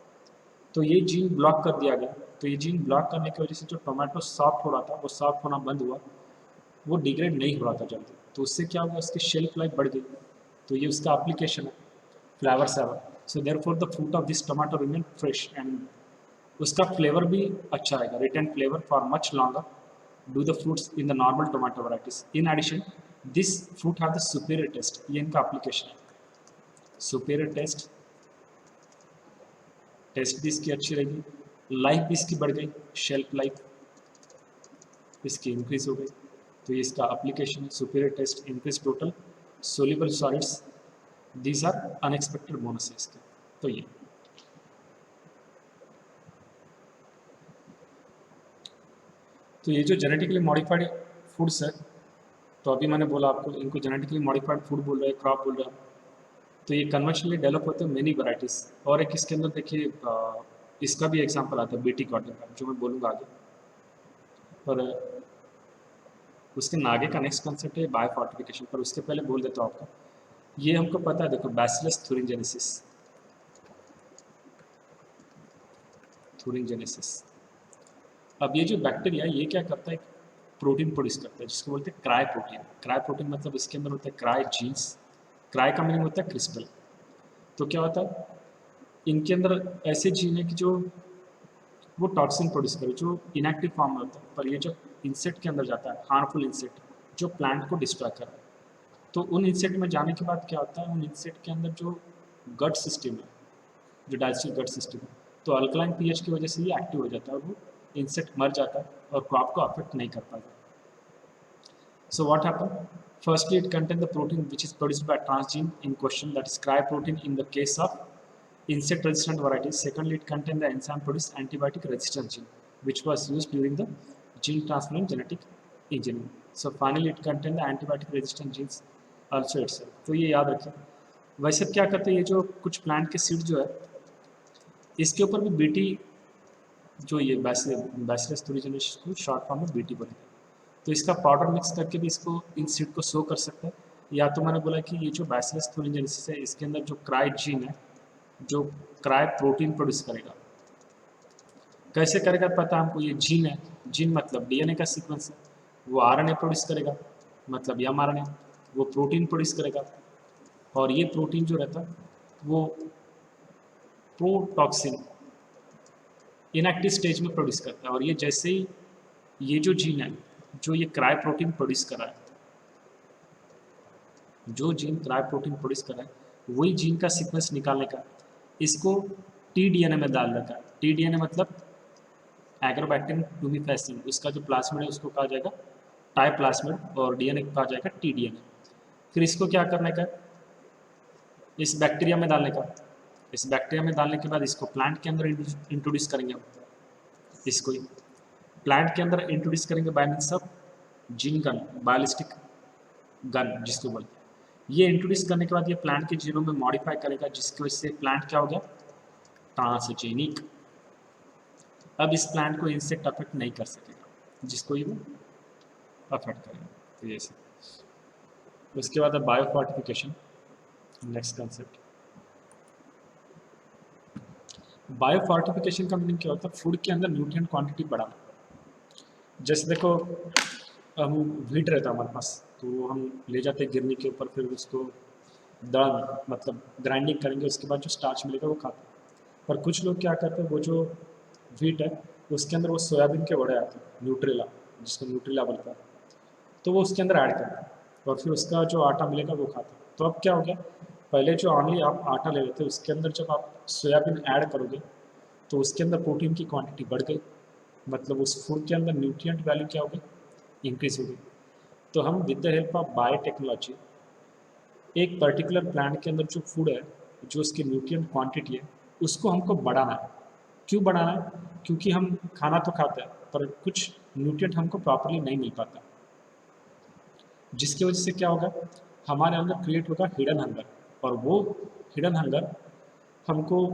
तो ये जीन ब्लॉक कर दिया गया। तो ये जीन ब्लॉक करने की वजह से जो टोमेटो सॉफ्ट हो रहा था वो सॉफ्ट होना बंद हुआ, वो डिग्रेड नहीं हो रहा था जल्दी। तो उससे क्या हुआ, उसकी शेल्फ लाइफ बढ़ गई। तो ये उसका एप्लीकेशन है Flavr Savr. So therefore the fruit of this tomato remain fresh and उसका फ्लेवर भी अच्छा रहेगा, retain flavour for much longer do the fruits in the normal tomato varieties. In addition this fruit have the superior taste, ये इनका एप्लीकेशन है। सुपीरियर टेस्ट, टेस्ट भी इसकी अच्छी रहेगी, लाइफ भी इसकी बढ़ गई, शेल्फ लाइफ इसकी इंक्रीज हो गई। तो ये इसका एप्लीकेशन है, superior taste, increase total soluble solids, these are unexpected bonus है इसके। तो ये जो जेनेटिकली मॉडिफाइड फूड्स है, तो अभी मैंने बोला आपको इनको जेनेटिकली मॉडिफाइड फूड बोल रहे हैं, क्रॉप बोल रहे हैं। तो ये कन्वेंशनली डेवलप होते हैं मेनी वैराइटीज़। और एक इसके अंदर देखिए इसका भी एग्जांपल आता है बीटी कॉटन का, जो मैं बोलूँगा आगे। पर उसके आगे का नेक्स्ट कॉन्सेप्ट है बायो फॉर्टिफिकेशन, पर उसके पहले बोल देता हूँ आपको, ये हमको पता है, देखो बैसिलस थुरिनजेनेसिस। अब ये जो बैक्टीरिया ये क्या करता है, प्रोटीन प्रोड्यूस करता है जिसको बोलते हैं क्राई प्रोटीन। क्राई प्रोटीन मतलब इसके अंदर होता है क्राई जीन्स, क्राई का मीनिंग होता है क्रिस्टल। तो क्या होता है, इनके अंदर ऐसे जीन है कि जो वो टॉक्सिन प्रोड्यूस करे जो इनएक्टिव फॉर्म में होता है, पर ये जब इंसेक्ट के अंदर जाता है, हार्मफुल इंसेक्ट जो प्लांट को डिस्ट्रॉय कर रहा है, तो उन इंसेक्ट में जाने के बाद क्या होता है, उन इंसेक्ट के अंदर जो गट सिस्टम है, जो डाइजेस्टिव गट सिस्टम है, तो अल्कलाइन पीएच की वजह से ये एक्टिव हो जाता है और वो इंसेक्ट मर जाता है और क्रॉप को अफेक्ट नहीं कर पाता। So what happened? Firstly, it contains the protein which is produced by transgene in question, that is cry protein in the case of insect-resistant varieties. Secondly, it contains the enzyme-produced antibiotic resistant gene, which was used during the gene transfer and genetic engineering. So finally, it contains the antibiotic-resistant genes also itself. तो ये याद रखें। वैसे क्या करते हैं, ये जो कुछ प्लांट के सीड जो है, इसके ऊपर भी बीटी, जो ये बैसिलस थुरिनजेनेसिस को शॉर्ट फॉर्म में बीटी बोलते हैं, तो इसका पाउडर मिक्स करके भी इसको इन सीड को सो कर सकते हैं। या तो मैंने बोला कि ये जो बैसिलस थुरिनजेनेसिस है इसके अंदर जो क्राई जीन है, जो क्राई प्रोटीन प्रोड्यूस करेगा, कैसे करेगा पता है हमको, ये जीन है, जीन मतलब डीएनए का सीक्वेंस है, वो आरएनए प्रोड्यूस करेगा मतलब एमआरएनए, वो प्रोटीन प्रोड्यूस करेगा, और ये प्रोटीन जो रहता है वो प्रोटॉक्सिन इनएक्टिव स्टेज में प्रोड्यूस करता है। और ये जैसे ही ये जो जीन है जो ये क्राई प्रोटीन प्रोड्यूस कर रहा है, जो जीन क्राई प्रोटीन प्रोड्यूस कर रहा है वही जीन का सीक्वेंस निकालने का इसको टीडीएनए में डाल रखा है। टीडीएनए मतलब एग्रोबैक्टीरियम टूमीफेसिन, उसका जो प्लाज्मिड है उसको कहा जाएगा टाई प्लाज्मिड और डीएनए को कहा जाएगा टीडीएनए। फिर इसको क्या करने का, इस बैक्टीरिया में डालने का। इस बैक्टीरिया में डालने के बाद इसको प्लांट के अंदर इंट्रोड्यूस करेंगे हम, इसको ही प्लांट के अंदर इंट्रोड्यूस करेंगे bye means of gene gun, biolistic gun जिसको बोलते हैं। ये इंट्रोड्यूस करने के बाद ये प्लांट के जीनोम में मॉडिफाई करेगा, जिसकी वजह से प्लांट क्या हो गया, ट्रांसजेनिक। अब इस प्लांट को इंसेक्ट अफेक्ट नहीं कर सकेगा, जिसको ये अफेक्ट करेगा। तो ये सब। उसके बाद bio fortification, next concept. Bio fortification का मीनिंग क्या होता है, फूड के अंदर न्यूट्रिएंट क्वांटिटी बढ़ाना। जैसे देखो हम व्हीट रहता है हमारे पास, तो हम ले जाते हैं गिरनी के ऊपर, फिर उसको दर्न मतलब ग्राइंडिंग करेंगे, उसके बाद जो स्टार्च मिलेगा वो खाते हैं। पर कुछ लोग क्या करते हैं, वो जो व्हीट है उसके अंदर वो सोयाबीन के बड़े आते हैं, न्यूट्रेला, जिसको न्यूट्रेला बोलता है, तो वो उसके अंदर ऐड करते हैं और फिर उसका जो आटा मिलेगा वो खाते हैं। तो अब क्या हो गया, पहले जो ऑनली आप आटा ले लेते उसके अंदर जब आप सोयाबीन ऐड करोगे तो उसके अंदर प्रोटीन की क्वांटिटी बढ़ गई, मतलब उस फूड के अंदर न्यूट्रिएंट वैल्यू क्या हो गई, इंक्रीज हो गई। तो हम with the help of biotechnology एक पर्टिकुलर प्लांट के अंदर जो फूड है, जो उसकी न्यूट्रिएंट क्वांटिटी है, उसको हमको बढ़ाना है। क्यों बढ़ाना है, क्योंकि हम खाना तो खाते हैं पर कुछ न्यूट्रिएंट हमको प्रॉपरली नहीं मिल पाता, जिसकी वजह से क्या होगा, हमारे अंदर क्रिएट होगा हिडन हंगर। और वो हिडन हंगर हमको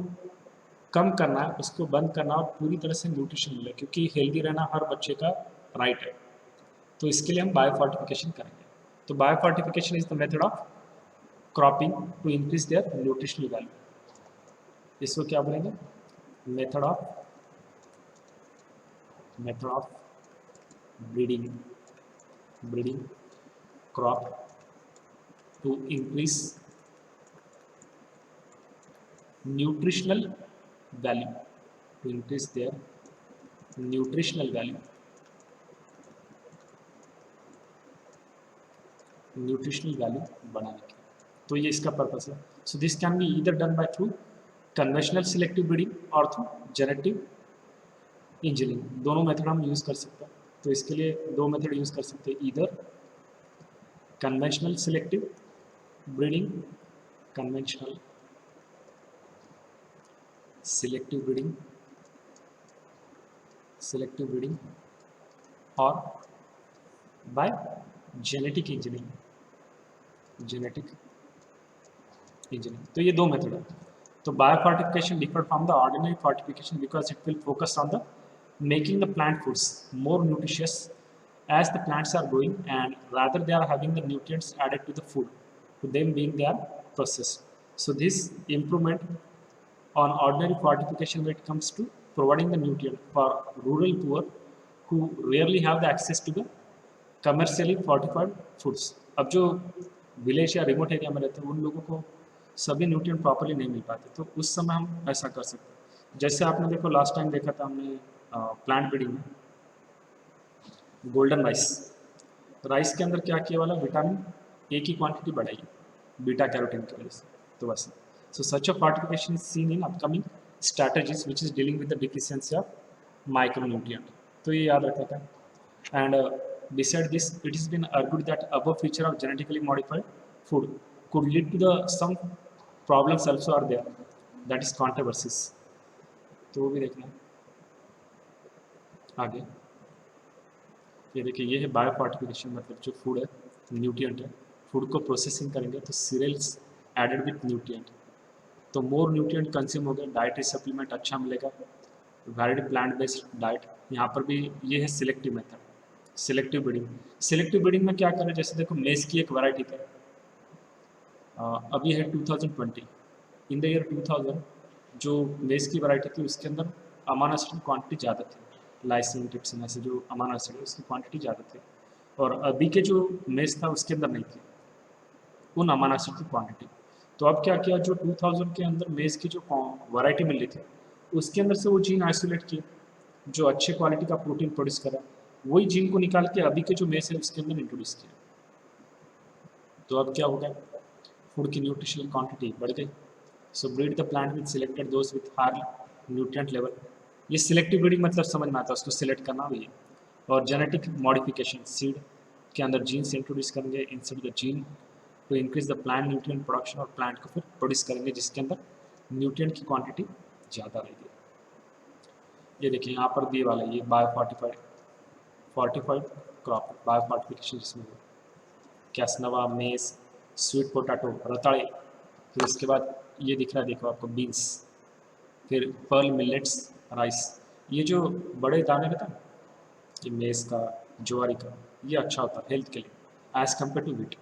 कम करना है, उसको बंद करना और पूरी तरह से न्यूट्रिशन मिले, क्योंकि हेल्दी रहना हर बच्चे का राइट है। तो इसके लिए हम बायो फोर्टिफिकेशन करेंगे। तो biofortification is the method of cropping to increase their nutritional value. इसको क्या बोलेंगे, method of breeding crop to increase nutritional value, to increase their nutritional value बढ़ाने के। तो ये इसका पर्पस है। So this can be either done by through conventional selective breeding और थ्रू जेनेटिव इंजीनियरिंग, दोनों मेथड हम यूज़ कर सकते हैं। तो इसके लिए दो मेथड यूज़ कर सकते हैं, either conventional selective breeding, conventional selective breeding और by genetic engineering। तो ये दो मेथड है। तो biofortification differ from the ordinary fortification because it will focus on the making the plant foods more nutritious as the plants are growing, and rather they are having the nutrients added to the food to them being they are processed. So this improvement on ordinary fortification when it comes to providing the nutrient for rural poor who rarely have the access to the commercially fortified foods। अब जो विलेज या रिमोट एरिया में रहते हैं उन लोगों को सभी न्यूट्रिएंट प्रॉपर्ली नहीं मिल पाते, तो उस समय हम ऐसा कर सकते हैं। जैसे आपने देखो लास्ट टाइम देखा था हमने प्लांट ब्रीडिंग में गोल्डन राइस के अंदर क्या किया वाला, विटामिन ए की क्वांटिटी बढ़ाई बीटा कैरोटीन की वजह से। तो बस so such a fortification is seen in upcoming strategies which is dealing with the deficiency of micronutrient। तो ये याद रखा था। And beside this it has been argued that above feature of genetically modified food could lead to the some problems also are there, that is controversies। तो वो भी देखना आगे। ये देखिए, ये है बायो फोर्टिफिकेशन, मतलब जो फूड है न्यूट्रिएंट है, फूड को प्रोसेसिंग करेंगे तो सीरियल्स एडेड विथ न्यूट्रिएंट, तो मोर न्यूट्रिएंट कंज्यूम हो गया, डाइटरी सप्लीमेंट अच्छा मिलेगा, वैरायटी प्लांट बेस्ड डाइट। यहाँ पर भी ये है सिलेक्टिव मेथड, सिलेक्टिव ब्रीडिंग में क्या करें, जैसे देखो मेज की एक वैरायटी थी, अब ये है 2020, इन द ईयर 2000 जो मेज की वैरायटी थी उसके अंदर अमानो एसिड की क्वान्टिटी ज़्यादा थी, लाइसिन ट्रिप्सिन ऐसे जो अमानो एसिड है उसकी क्वान्टिटी ज़्यादा थी, और अभी के जो मेज था उसके अंदर नहीं थी। उन अमानो एसिड की क्वांटिटी। तो अब क्या किया, जो 2000 के अंदर मेज़ की जो वैरायटी मिल रही थी उसके अंदर से वो जीन आइसोलेट किए जो अच्छे क्वालिटी का प्रोटीन प्रोड्यूस करा, वही जीन को निकाल के अभी के जो मेस है उसके अंदर इंट्रोड्यूस किया। तो अब क्या हो गया, फूड की न्यूट्रिशनल क्वांटिटी बढ़ गई। So breed the plant with selected those with high nutrient level. ये सिलेक्टिव ब्रीडिंग मतलब समझ में आता है, उसको सिलेक्ट करना भी है। और जेनेटिक मॉडिफिकेशन, सीड के अंदर जीन्स इंट्रोड्यूस करेंगे insert the gene to increase the plant nutrient production, और प्लांट को फिर प्रोड्यूस करेंगे जिसके अंदर न्यूट्रिएंट की क्वांटिटी ज़्यादा रहेगी। ये देखिए यहाँ पर दिए वाला ये bio fortified crop, bio fortification जिसमें कैसनवा, मेस, स्वीट पोटैटो, रताड़े, फिर उसके बाद ये दिख रहा है देखो आपको बीन्स, फिर पर्ल मिलेट्स, राइस। ये जो बड़े दाने रहते हैं ये मेस का, ज्वारी का, ये अच्छा होता है हेल्थ के लिए as compare to wheat.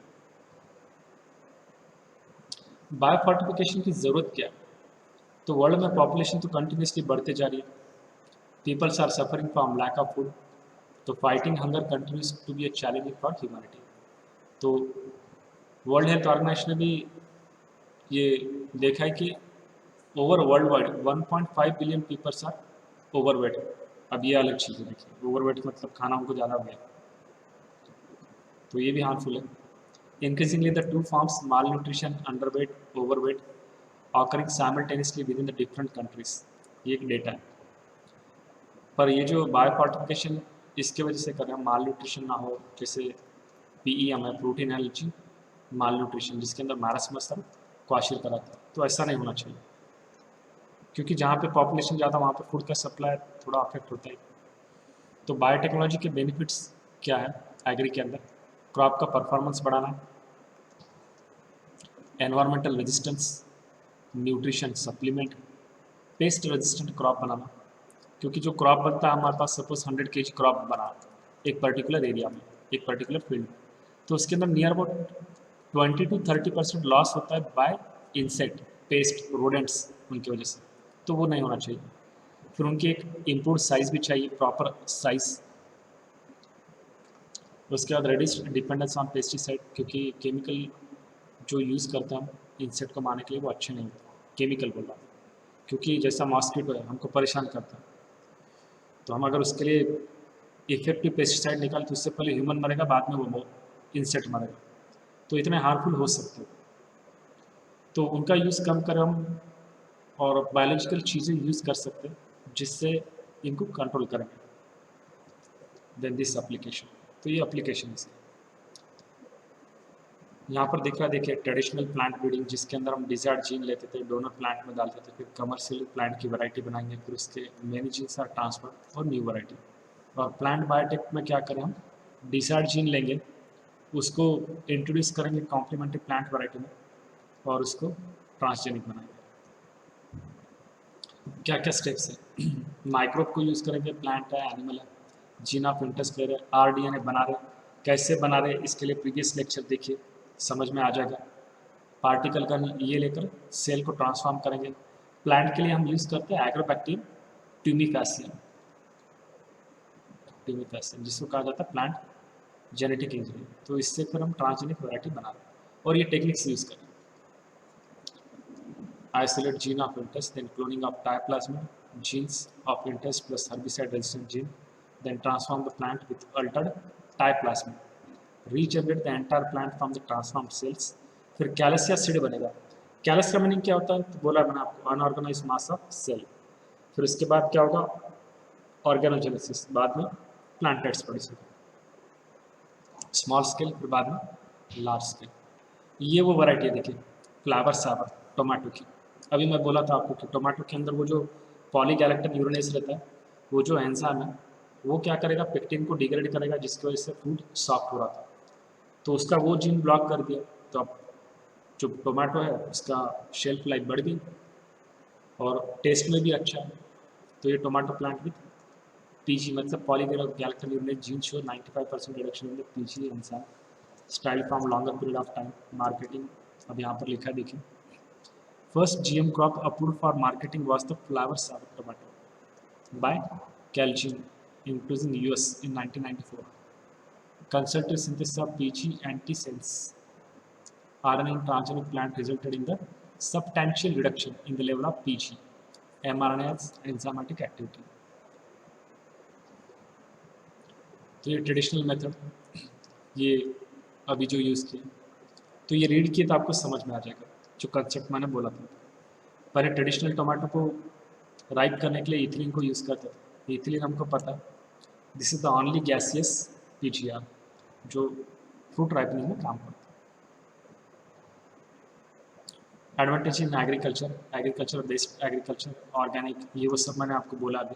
Biofortification की ज़रूरत क्या है, तो वर्ल्ड में पॉपुलेशन तो कंटिन्यूसली बढ़ते जा रही है, peoples are suffering from lack of food, तो fighting hunger continues to be a challenge for humanity. तो वर्ल्ड हेल्थ ऑर्गेनाइजेशन ने भी ये देखा है कि over world wide 1.5 billion peoples are overweight. अब ये अलग चीज़ है, देखिए ओवरवेट मतलब खाना उनको ज़्यादा हो गया, तो ये भी हार्मफुल है। Increasingly the two forms mall nutrition, underweight, overweight occurring simultaneously with in the different countries, ये एक डेटा है। पर ये जो बायो फोर्टिफिकेशन इसके वजह से कर रहे हैं माल न्यूट्रिशन ना हो, जैसे PEM है, प्रोटीन एलर्जी माल न्यूट्रिशन, जिसके अंदर मैरस्मस और क्वाशिर कराता है, तो ऐसा नहीं होना चाहिए, क्योंकि जहाँ पे पॉपुलेशन ज़्यादा वहाँ पे फूड का सप्लाई थोड़ा अफेक्ट होता है। तो बायोटेक्नोलॉजी के बेनिफिट्स क्या है एग्री के अंदर, क्रॉप का परफॉर्मेंस बढ़ाना, environmental resistance, nutrition supplement, pest resistant crop बनाना, क्योंकि जो क्रॉप बनता है हमारे पास सपोज 100 kg क्रॉप बना एक पर्टिकुलर एरिया में, एक पर्टिकुलर फील्ड में, तो उसके अंदर नियर अबाउट 20 to 30% लॉस होता है बाय इंसेक्ट, पेस्ट, रोडेंट्स, उनकी वजह से, तो वो नहीं होना चाहिए। फिर उनकी एक इम्प्रूव साइज़ भी चाहिए, प्रॉपर साइज़। उसके बाद रेडिस डिपेंडेंस ऑन पेस्टिसाइड, क्योंकि केमिकल जो यूज़ करते हैं हम इंसेक्ट को मारने के लिए वो अच्छे नहीं होते, केमिकल बोल रहा हूँ, क्योंकि जैसा मॉस्किटो है हमको परेशान करता है, तो हम अगर उसके लिए इफेक्टिव पेस्टिसाइड निकाल तो उससे पहले ह्यूमन मरेगा, बाद में वो इंसेक्ट मरेगा, तो इतने हार्मफुल हो सकते हैं। तो उनका यूज़ कम करें हम, और बायोलॉजिकल चीज़ें यूज़ कर सकते हैं जिससे इनको कंट्रोल करेंगे। देन दिस एप्लीकेशन, तो ये एप्लीकेशन है। यहाँ पर दिख रहा है देखिए ट्रेडिशनल प्लांट ब्रीडिंग, जिसके अंदर हम डिजायर्ड जीन लेते थे, डोनर प्लांट में डालते थे, फिर कमर्शियल प्लांट की वैरायटी बनाएंगे, फिर उसके मेनी जीन्स आर ट्रांसफर और न्यू वैरायटी। और प्लांट बायोटेक में क्या करें हम, डिजायर्ड जीन लेंगे, उसको इंट्रोड्यूस करेंगे कॉम्प्लीमेंट्री प्लांट वैरायटी में, और उसको ट्रांसजेनिक बनाएंगे। क्या क्या स्टेप्स है माइक्रोब को यूज़ करेंगे, प्लांट है, एनिमल है, जीन ऑफ इंटरेस्ट ले रहे, RDNA बना रहे, कैसे बना रहे इसके लिए प्रीवियस लेक्चर देखिए, समझ में आ जाएगा। पार्टिकल का ये लेकर सेल को ट्रांसफॉर्म करेंगे। प्लांट के लिए हम यूज़ करते हैं एग्रोबैक्टीरियम ट्यूमिफासियम, जिसको कहा जाता है प्लांट जेनेटिक इंजीनियरिंग, तो इससे फिर हम ट्रांसजेनिक वैरायटी बना रहे हैं, और ये टेक्निक्स यूज़ करें। Isolate gene of interest, then cloning of diaplasmid genes of interest plus herbicide-resistant gene, then transform the plant with altered diaplasmid. Regenerate the entire plant from the transformed cells. फिर कैलसिया सीड बनेगा। कैलस का मीनिंग क्या होता है, तो बोला मैंने आपको, अनऑर्गेनाइज्ड मास ऑफ सेल। फिर उसके बाद क्या होगा, ऑर्गेनोजेनेसिस, बाद में प्लांटेड्स प्रोड्यूस होगा, स्मॉल स्केल, फिर बाद में लार्ज स्केल। ये वो वैरायटी है देखिए, फ्लावर सावर टोमेटो की। अभी मैं बोला था आपको कि टोमेटो के अंदर वो जो पॉलीगैलेक्टन यूरेनेस रहता है, वो जो एंजाइम है वो क्या करेगा, पेक्टिन को डिग्रेड करेगा, जिसकी वजह से फूड सॉफ्ट हो रहा था, तो उसका वो जीन ब्लॉक कर दिया, तो अब जो टोमेटो है उसका शेल्फ लाइफ बढ़ गई और टेस्ट में भी अच्छा है। तो ये टोमेटो प्लांट विथ PG मतलब polygalacturonase gene show 95% reduction in the PG enzyme, style from longer period of time, marketing अब यहाँ पर लिखा है देखिए। First GM crop approved for marketing was the flower sour tomato by Calgene, including US in 1994. Consultative synthesis of PG antisense RNA in transgenic plant resulted in the substantial reduction in the level of PG, mRNA's enzymatic activity. तो ये ट्रेडिशनल मेथड, ये अभी जो यूज़ किया, तो ये रीड किए तो आपको समझ में आ जाएगा जो कंसेप्ट मैंने बोला था। पहले ट्रेडिशनल टोमेटो को राइप करने के लिए इथिलीन को यूज़ करते थे। इथिलीन हमको पता है this is the only gaseous PGR जो फ्रूट राइपनिंग में काम करता है। Advantage in agriculture based agriculture, organic, ये वो सब मैंने आपको बोला अभी।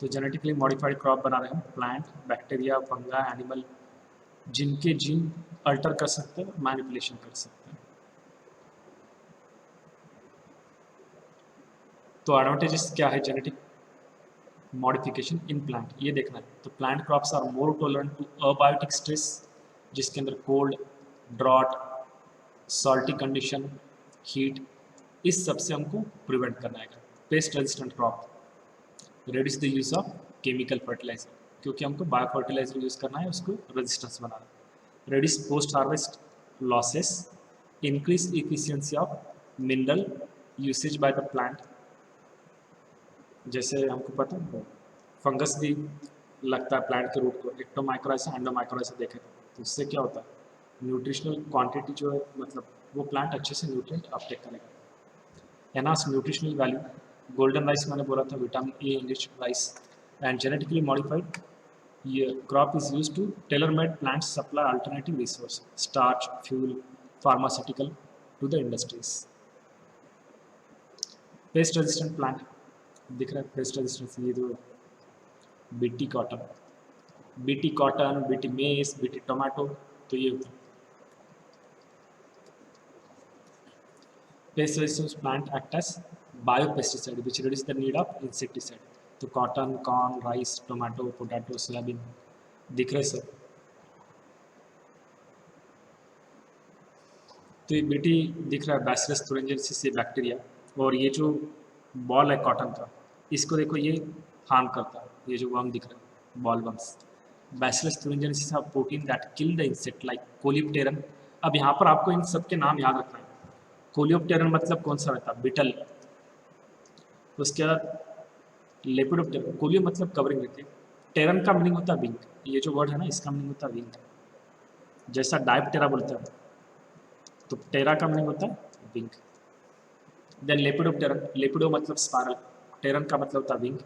तो जेनेटिकली मॉडिफाइड क्रॉप बना रहे हैं, प्लांट, बैक्टीरिया, फंगा, एनिमल, जिनके जीन अल्टर कर सकते हैं, मैनिपुलेशन कर सकते हैं। तो एडवांटेजेस क्या है जेनेटिक मॉडिफिकेशन इन प्लांट, ये देखना है। तो plant crops are more tolerant to abiotic stress, जिसके अंदर cold, drought, salty condition, heat, इस सब से हमको प्रिवेंट करना है। Pest resistant crop, reduce the use of chemical fertiliser, क्योंकि हमको बायो फर्टिलाइजर यूज़ करना है, उसको रेजिस्टेंस बनाना है। Reduce post harvest losses, increase efficiency of mineral usage by the plant. जैसे हमको पता है फंगस भी लगता है प्लांट के रूट को, एक्टोमाइकोराइजा, एंडोमाइकोराइजा देखे तो उससे क्या होता है न्यूट्रिशनल क्वांटिटी जो है, मतलब वो प्लांट अच्छे से न्यूट्रिएंट अपटेक करेगा। Enhance nutritional value, golden rice मैंने बोला था, vitamin A enriched rice, and genetically modified ये crop is use to tailor made plants supply alternative resource, starch, fuel, pharmaceutical to the industries. Pest resistant plant दिख रहा है, पेस्ट रेजिस्टेंस, ये जो BT cotton, BT maize, BT tomato, तो ये होता है। Pest resistance plant act as biopesticide which reduce the need of insecticide. तो cotton, corn, rice, tomato, potato, soybean दिख रहे सर। तो ये बीटी दिख रहा है बैसिलस thuringiensis, ये बैक्टीरिया, और ये जो बॉल है कॉटन का, इसको देखो ये हार्म करता है, ये जो वर्म दिख रहा है boll worms. Bacillus thuringiensis are protein that kill the insect like coleopteran. अब यहाँ पर आपको इन सब के नाम याद रखना है। कोलियोप्टेरन मतलब कौन सा रहता है, बिटल। उसके बाद लेपिडोप्टेरन, कोलियो मतलब कवरिंग रहती है, टेरन का मीनिंग होता है विंग, ये जो वर्ड है ना इसका मीनिंग होता है विंग। जैसा डायप्टेरा बोलते हैं तो टेरा का मीनिंग होता है विंग। देन लेपिडोप्टेरन, लेपिडो मतलब स्पायरल, टेरन का मतलब होता है विंग,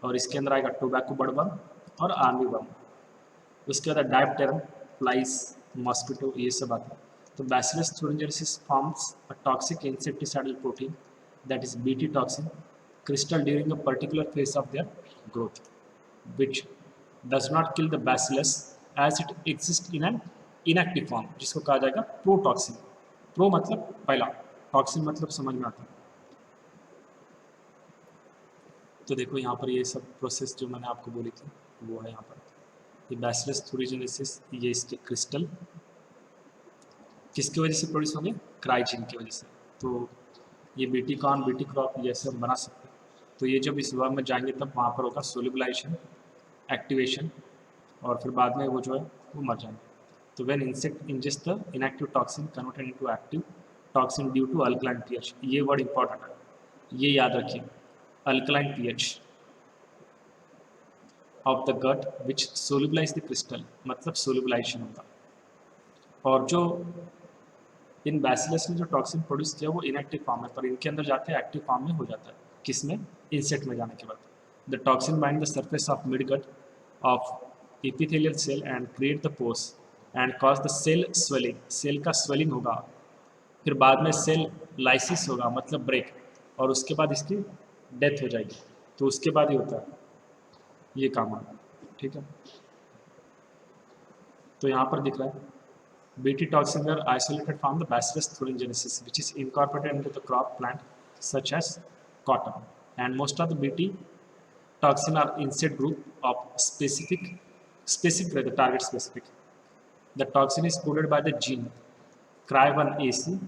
और इसके अंदर आएगा टोबैको बर्ड वर्म और आर्मी वर्म। उसके बाद डायप्टेरन, फ्लाइज, मॉस्किटो, ये सब आता है। तो bacillus thuringiensis forms a toxic insecticidal protein that is Bt toxin crystal during a particular phase of their growth, which does not kill the bacillus as it exists in an inactive form, जिसको कहा जाएगा प्रोटॉक्सिन। प्रो मतलब पहला, टॉक्सिन मतलब समझ में आता है। तो देखो यहाँ पर ये सब प्रोसेस जो मैंने आपको बोली थी वो है यहाँ पर। ये बैसिलस thuringiensis, ये इसके क्रिस्टल किसकी वजह से प्रोड्यूस होंगे, क्राइजिन की वजह से। तो ये बीटी कॉर्न, बीटी क्रॉप, ये सब बना सकते हैं। तो ये जब इस वर्म में जाएंगे तब वहाँ पर होगा सोल्यूबलाइजेशन, एक्टिवेशन, और फिर बाद में वो जो है वो मर जाएंगे। तो when insect ingest the inactive toxin converted into active toxin due to alkaline pH, ये वर्ड इंपॉर्टेंट है, ये याद रखिए, alkaline pH of the gut which solubilise the crystal, मतलब सोल्यूबलाइजेशन होगा। और जो इन बैसिलस ने जो टॉक्सिन प्रोड्यूस किया वो इनएक्टिव फॉर्म में, पर इनके अंदर जाते हैं एक्टिव फॉर्म में हो जाता है, किसमें, इंसेक्ट में जाने के बाद। The toxin bind the surface of mid gut of epithelial cell and create the pores and cause the cell swelling, cell का स्वेलिंग होगा, फिर बाद में सेल लाइसिस होगा मतलब ब्रेक, और उसके बाद इसकी डेथ हो जाएगी। तो उसके बाद ही होता है ये काम, ठीक है। तो यहाँ पर दिख रहा है Bt toxins are isolated from the Bacillus thuringiensis, which is incorporated into the crop plant such as cotton. And most of the Bt toxin are insect group of specific the target specific. The toxin is coded by the gene Cry1AC,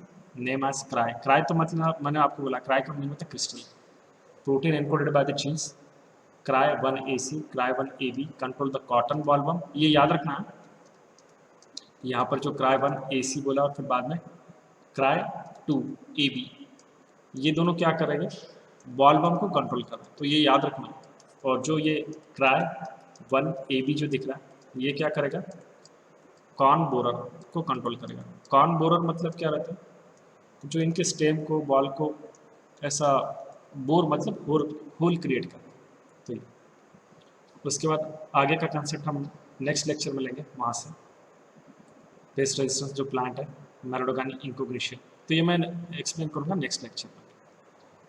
name as Cry. Cry तो मतलब मैंने आपको बोला, Cry का मीनिंग होता है crystal. Protein encoded by the genes Cry1AC, Cry1AB control the cotton bollworm। ये याद रखना है, यहाँ पर जो Cry1AC बोला और फिर बाद में क्राई 2 AB, ये दोनों क्या करेंगे, बॉल बम को कंट्रोल कर रहे हैं, तो ये याद रखना। और जो ये क्राई 1 AB जो दिख रहा है, ये क्या करेगा, कॉर्न बोरर को कंट्रोल करेगा। कॉर्न बोरर मतलब क्या रहता है, जो इनके स्टेम को, बॉल को ऐसा बोर मतलब होल क्रिएट करता है। तो ये उसके बाद आगे का कंसेप्ट हम नेक्स्ट लेक्चर में लेंगे वहाँ से। बेस्ट रेजिस्टेंस जो प्लांट है मैराडोगानी इंकोग्रेशिया, तो ये मैं एक्सप्लेन करूँगा नेक्स्ट लेक्चर में।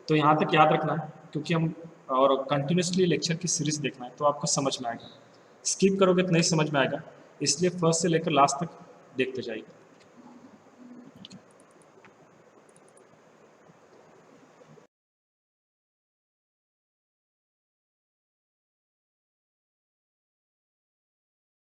तो यहाँ तक याद रखना है, क्योंकि हम और कंटिन्यूसली लेक्चर की सीरीज देखना है तो आपको समझ में आएगा। स्किप करोगे तो नहीं समझ में आएगा, इसलिए फर्स्ट से लेकर लास्ट तक देखते जाइए।